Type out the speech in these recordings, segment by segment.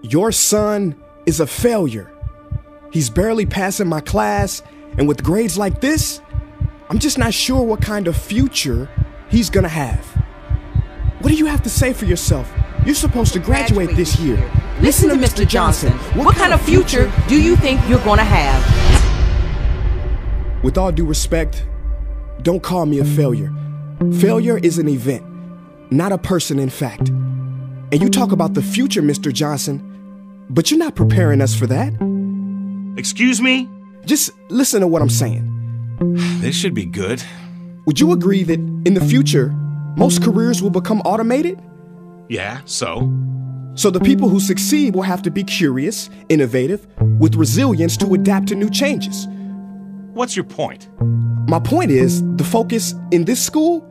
Your son is a failure. He's barely passing my class, and with grades like this, I'm just not sure what kind of future he's gonna have. What do you have to say for yourself? You're supposed to graduate this year. Listen to Mr. Johnson. What kind of future do you think you're gonna have? With all due respect, don't call me a failure. Failure is an event, not a person, in fact. And you talk about the future, Mr. Johnson, but you're not preparing us for that. Excuse me? Just listen to what I'm saying. This should be good. Would you agree that in the future, most careers will become automated? Yeah, so? So the people who succeed will have to be curious, innovative, with resilience to adapt to new changes. What's your point? My point is, the focus in this school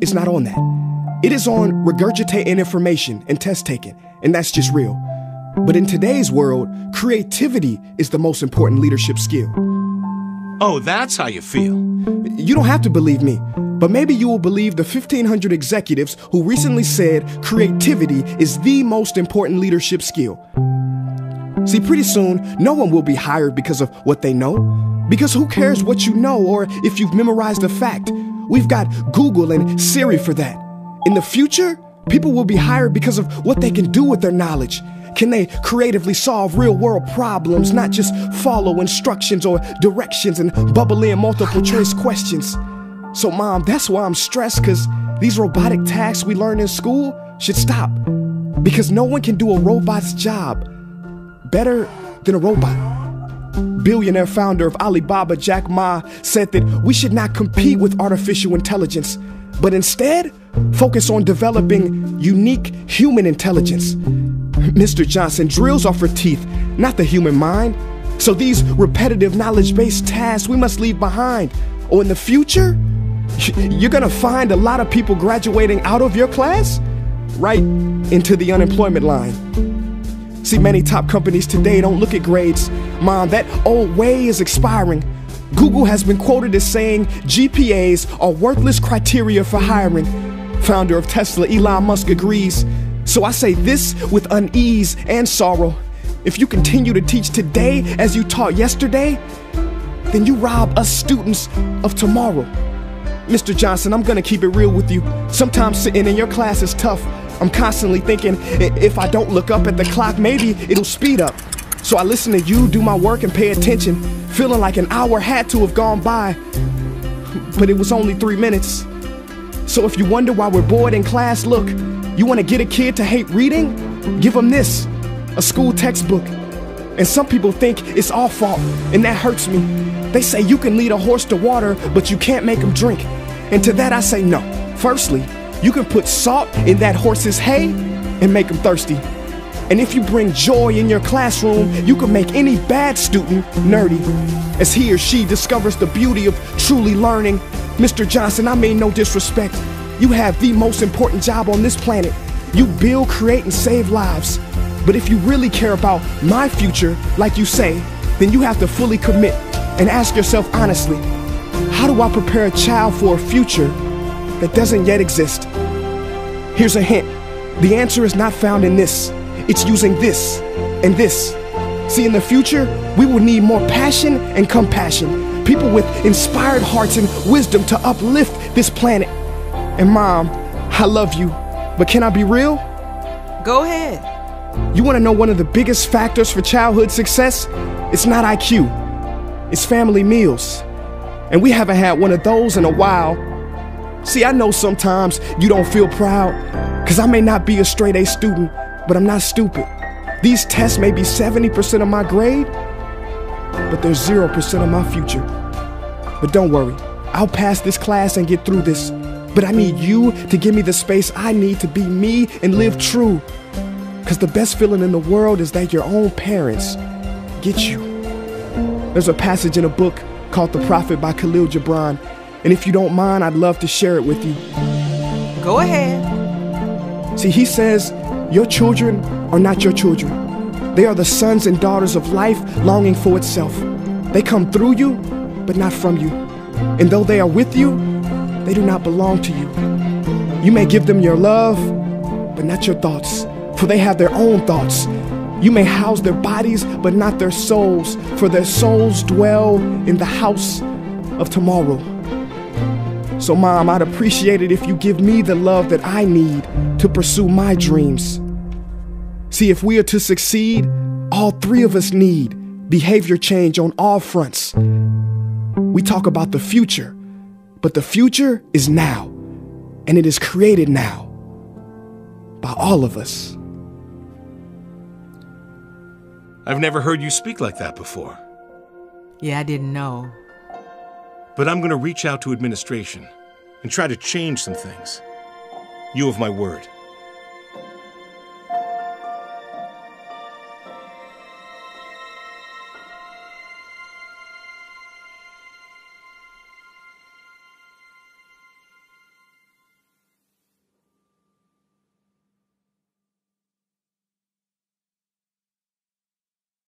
is not on that. It is on regurgitating information and test taking, and that's just real. But in today's world, creativity is the most important leadership skill. Oh, that's how you feel. You don't have to believe me, but maybe you will believe the 1,500 executives who recently said creativity is the most important leadership skill. See, pretty soon, no one will be hired because of what they know. Because who cares what you know or if you've memorized a fact? We've got Google and Siri for that. In the future, people will be hired because of what they can do with their knowledge. Can they creatively solve real-world problems, not just follow instructions or directions and bubble in multiple choice questions? So, Mom, that's why I'm stressed, because these robotic tasks we learn in school should stop. Because no one can do a robot's job better than a robot. Billionaire founder of Alibaba, Jack Ma, said that we should not compete with artificial intelligence, but instead focus on developing unique human intelligence. Mr. Johnson, drills are for teeth, not the human mind. So these repetitive knowledge-based tasks we must leave behind. Or in the future, you're gonna find a lot of people graduating out of your class right into the unemployment line. See, many top companies today don't look at grades. Mom, that old way is expiring. Google has been quoted as saying GPAs are worthless criteria for hiring. Founder of Tesla, Elon Musk, agrees. So I say this with unease and sorrow. If you continue to teach today as you taught yesterday, then you rob us students of tomorrow. Mr. Johnson, I'm gonna keep it real with you. Sometimes sitting in your class is tough. I'm constantly thinking, if I don't look up at the clock, maybe it'll speed up. So I listen to you do my work and pay attention, feeling like an hour had to have gone by, but it was only 3 minutes. So if you wonder why we're bored in class, look, you wanna get a kid to hate reading? Give them this, a school textbook. And some people think it's our fault, and that hurts me. They say you can lead a horse to water, but you can't make him drink. And to that I say no. Firstly, you can put salt in that horse's hay and make him thirsty. And if you bring joy in your classroom, you can make any bad student nerdy. As he or she discovers the beauty of truly learning. Mr. Johnson, I mean no disrespect. You have the most important job on this planet. You build, create, and save lives. But if you really care about my future, like you say, then you have to fully commit and ask yourself honestly, how do I prepare a child for a future that doesn't yet exist? Here's a hint. The answer is not found in this. It's using this and this. See, in the future, we will need more passion and compassion. People with inspired hearts and wisdom to uplift this planet. And Mom, I love you, but can I be real? Go ahead. You want to know one of the biggest factors for childhood success? It's not IQ. It's family meals. And we haven't had one of those in a while. See, I know sometimes you don't feel proud, because I may not be a straight A student, but I'm not stupid. These tests may be 70% of my grade, but they're 0% of my future. But don't worry, I'll pass this class and get through this. But I need you to give me the space I need to be me and live true. Because the best feeling in the world is that your own parents get you. There's a passage in a book called The Prophet by Khalil Gibran. And if you don't mind, I'd love to share it with you. Go ahead. See, he says, your children are not your children. They are the sons and daughters of life longing for itself. They come through you, but not from you. And though they are with you, they do not belong to you. You may give them your love, but not your thoughts, for they have their own thoughts. You may house their bodies, but not their souls, for their souls dwell in the house of tomorrow. So, Mom, I'd appreciate it if you give me the love that I need to pursue my dreams. See, if we are to succeed, all three of us need behavior change on all fronts. We talk about the future, but the future is now, and it is created now by all of us. I've never heard you speak like that before. Yeah, I didn't know. But I'm going to reach out to administration and try to change some things. You have my word.